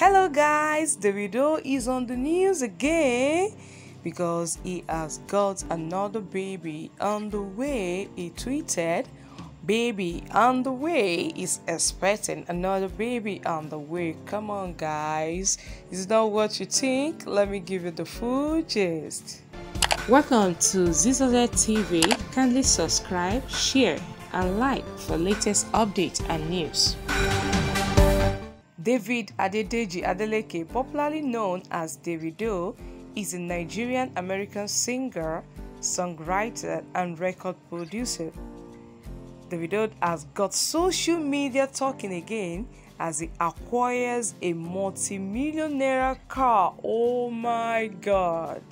Hello guys, Davido is on the news again because he has got another baby on the way. He tweeted, "Baby on the way," is expecting another baby on the way. Come on guys, is that what you think? Let me give you the full gist. Welcome to Zisodel TV. Kindly subscribe, share and like for latest updates and news. David Adedeji Adeleke, popularly known as Davido, is a Nigerian-American singer, songwriter, and record producer. Davido has got social media talking again as he acquires a multi-millionaire car. Oh my God!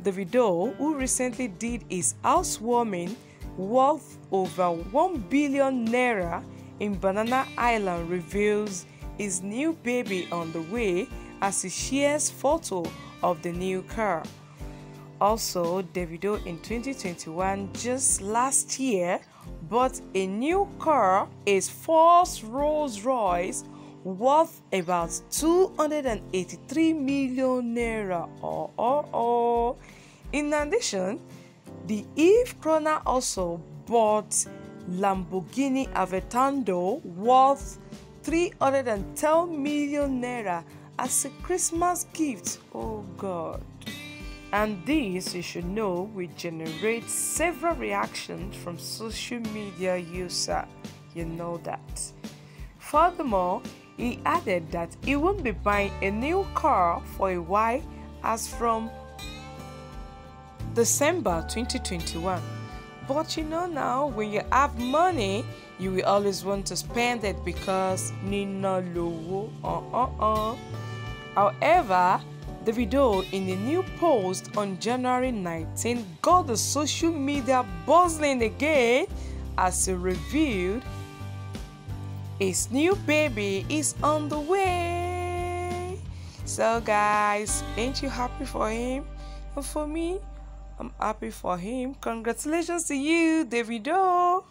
Davido, who recently did his housewarming worth over 1 billion naira in Banana Island, reveals his new baby on the way as he shares photo of the new car. Also, Davido in 2021, just last year, bought a new car, a Ford Rolls-Royce, worth about 283 million naira. In addition, the Eve Krona also bought Lamborghini Aventador worth 310 million naira as a Christmas gift. Oh God. And this, you should know, will generate several reactions from social media users. You know that. Furthermore, he added that he won't be buying a new car for a while as from December 2021. But you know now, when you have money, you will always want to spend it because Nina Lowo. However, Davido, in a new post on January 19, got the social media buzzing again as he revealed his new baby is on the way. So guys, ain't you happy for him? And for me, I'm happy for him. Congratulations to you, Davido.